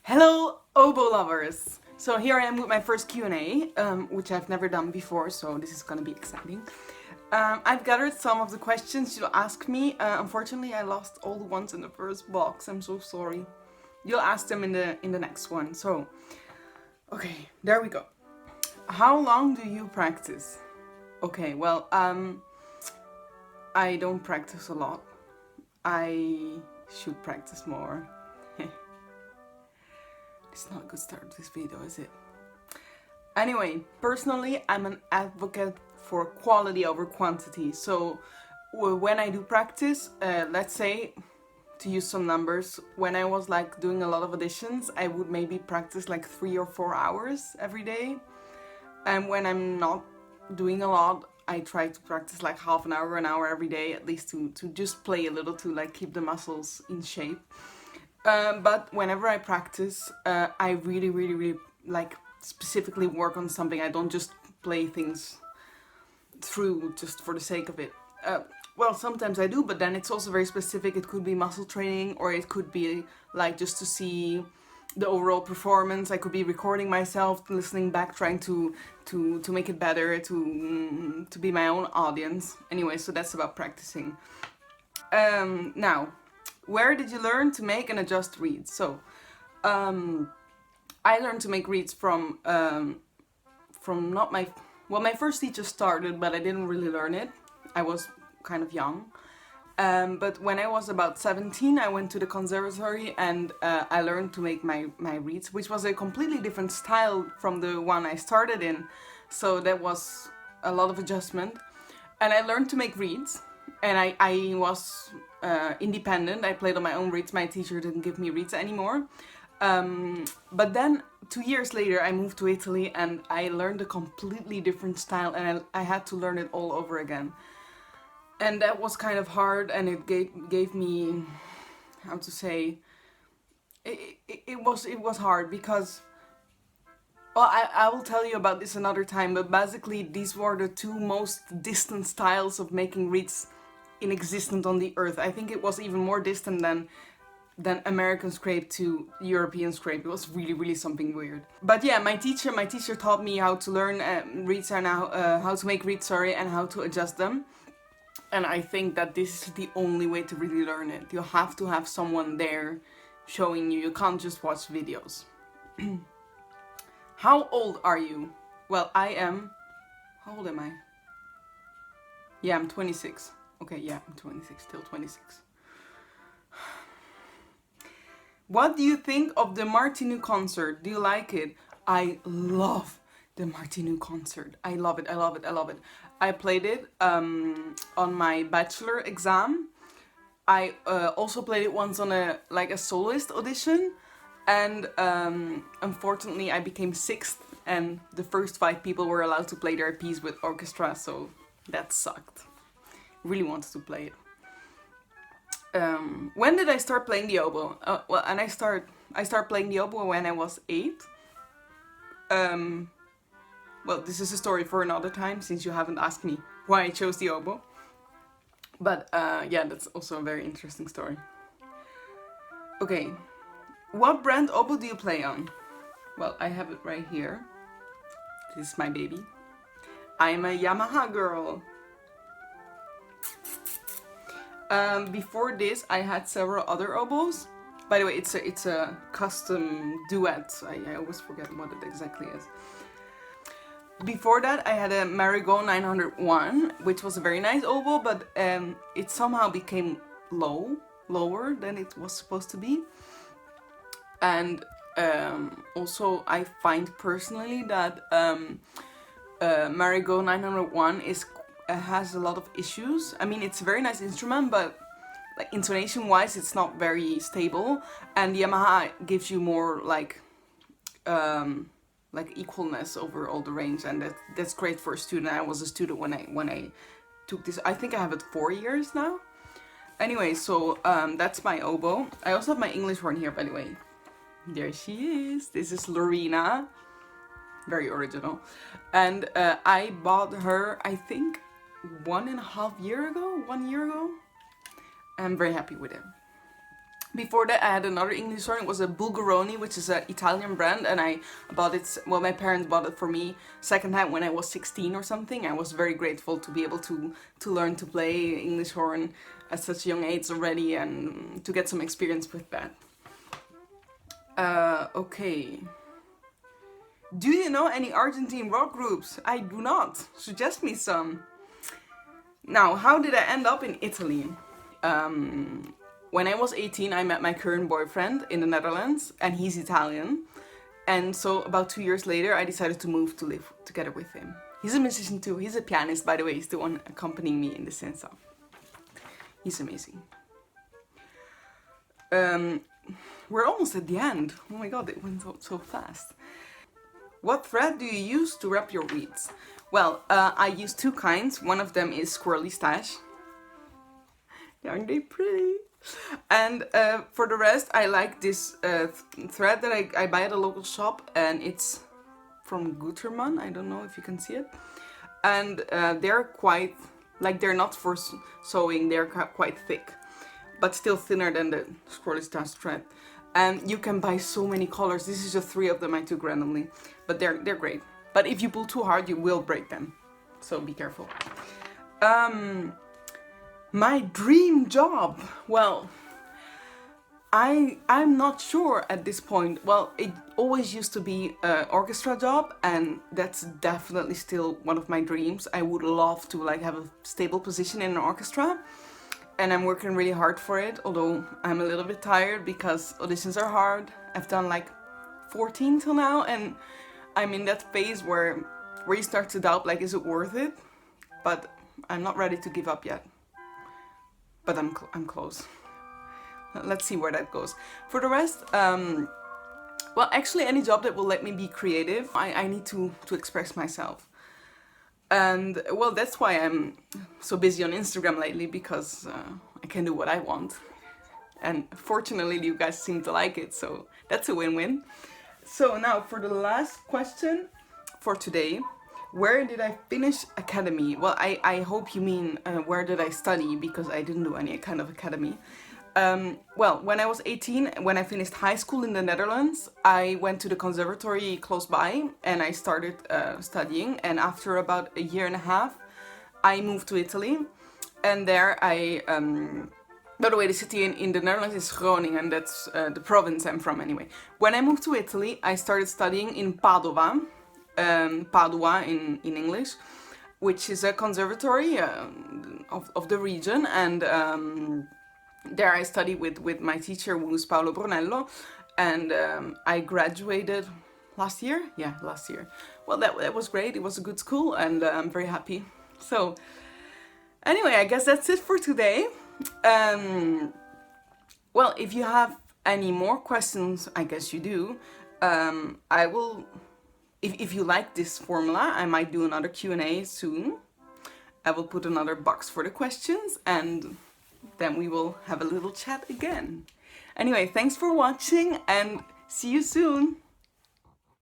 Hello, Oboe lovers! So here I am with my first Q&A, which I've never done before, so this is gonna be exciting. I've gathered some of the questions you asked me. Unfortunately, I lost all the ones in the first box. I'm so sorry. You'll ask them in the next one. So, okay, there we go. How long do you practice? Okay, well, I don't practice a lot. I should practice more. It's not a good start to this video, is it? Anyway, personally, I'm an advocate for quality over quantity. So when I do practice, let's say, to use some numbers, when I was like doing a lot of auditions, I would maybe practice like 3 or 4 hours every day. And when I'm not doing a lot, I try to practice like half an hour every day, at least to just play a little, to like keep the muscles in shape. But whenever I practice, I really like specifically work on something. I don't just play things through just for the sake of it. Well, sometimes I do, but then it's also very specific. It could be muscle training, or it could be like just to see the overall performance. I could be recording myself, listening back, trying to make it better, to be my own audience. Anyway, so that's about practicing. Now, where did you learn to make and adjust reeds? So, I learned to make reeds from not my, well, my first teacher started, but I didn't really learn it. I was kind of young. But when I was about 17, I went to the conservatory and I learned to make my reeds, which was a completely different style from the one I started in. So that was a lot of adjustment. And I learned to make reeds, and I was independent. I played on my own reeds. My teacher didn't give me reeds anymore. But then 2 years later, I moved to Italy and I learned a completely different style, and I had to learn it all over again. And that was kind of hard, and it gave me, how to say, it was hard because, well, I will tell you about this another time, but basically these were the two most distant styles of making reeds in existence on the earth. I think it was even more distant than American scrape to European scrape. It was really something weird. But yeah, my teacher taught me how to learn reeds are now, how to make reeds, sorry, and how to adjust them. And I think that this is the only way to really learn it. You have to have someone there showing you. You can't just watch videos. How old are you? Well, I am... How old am I? Yeah, I'm 26. Okay, yeah, I'm 26, still 26. What do you think of the Martinu concert? Do you like it? I love the Martinu concert. I love it. I played it on my bachelor exam. I also played it once on a soloist audition, and unfortunately I became 6th, and the first 5 people were allowed to play their piece with orchestra, so that sucked. Really wanted to play it. When did I start playing the oboe? Well, and I start playing the oboe when I was 8. Well, this is a story for another time, since you haven't asked me why I chose the oboe. But yeah, that's also a very interesting story. Okay, what brand oboe do you play on? Well, I have it right here. This is my baby. I'm a Yamaha girl. Before this, I had several other oboes. By the way, it's a custom duet. I always forget what it exactly is. Before that, I had a Marigot 901, which was a very nice oboe, but it somehow became lower than it was supposed to be. And also, I find personally that Marigot 901 has a lot of issues. I mean, it's a very nice instrument, but like intonation-wise, it's not very stable. And the Yamaha gives you more like equalness over all the range, and that's great for a student. I was a student when I took this. I think I have it 4 years now. Anyway, so that's my oboe. I also have my English horn here, by the way. There she is. This is Lorena. Very original. And I bought her, I think, 1.5 years ago. 1 year ago. I'm very happy with it. Before that, I had another English horn. It was a Bulgaroni, which is an Italian brand, and I bought it, well, my parents bought it for me secondhand when I was 16 or something. I was very grateful to be able to learn to play English horn at such a young age already, and to get some experience with that. Okay. Do you know any Argentine rock groups? I do not. Suggest me some. Now, how did I end up in Italy? When I was 18, I met my current boyfriend in the Netherlands, and he's Italian. And so about 2 years later, I decided to move to live together with him. He's a musician too. He's a pianist, by the way. He's the one accompanying me in the sense of. He's amazing. We're almost at the end. Oh my god, it went so fast. What thread do you use to wrap your wreaths? Well, I use two kinds. One of them is Squirrely Stash. Aren't they pretty? And for the rest, I like this thread that I buy at a local shop, and it's from Gutermann. I don't know if you can see it. And they're quite, like, they're not for sewing, they're quite thick, but still thinner than the Squirrely Stash thread. And you can buy so many colors. This is just 3 of them I took randomly, but they're great. But if you pull too hard, you will break them, so be careful. My dream job. Well, I'm not sure at this point. Well, it always used to be an orchestra job, and that's definitely still one of my dreams. I would love to like have a stable position in an orchestra, and I'm working really hard for it, although I'm a little bit tired because auditions are hard. I've done like 14 till now, and I'm in that phase where you start to doubt, like, is it worth it? But I'm not ready to give up yet. But I'm close. Let's see where that goes. For the rest, well, actually any job that will let me be creative. I need to express myself. And well, that's why I'm so busy on Instagram lately, because I can do what I want. And fortunately you guys seem to like it, so that's a win-win. So now for the last question for today. Where did I finish academy? Well, I hope you mean where did I study, because I didn't do any kind of academy. Well, when I was 18, when I finished high school in the Netherlands, I went to the conservatory close by and I started studying. And after about a year and a half, I moved to Italy. And there by the way, the city in the Netherlands is Groningen, that's the province I'm from anyway. When I moved to Italy, I started studying in Padova. Padua in English, which is a conservatory of the region, and there I studied with my teacher, who's Paolo Brunello, and I graduated last year. Yeah, last year. Well, that was great. It was a good school, and I'm very happy. So anyway, I guess that's it for today. Well, if you have any more questions, I guess you do, I will. If you like this formula, I might do another Q&A soon. I will put another box for the questions, and then we will have a little chat again. Anyway, thanks for watching, and see you soon!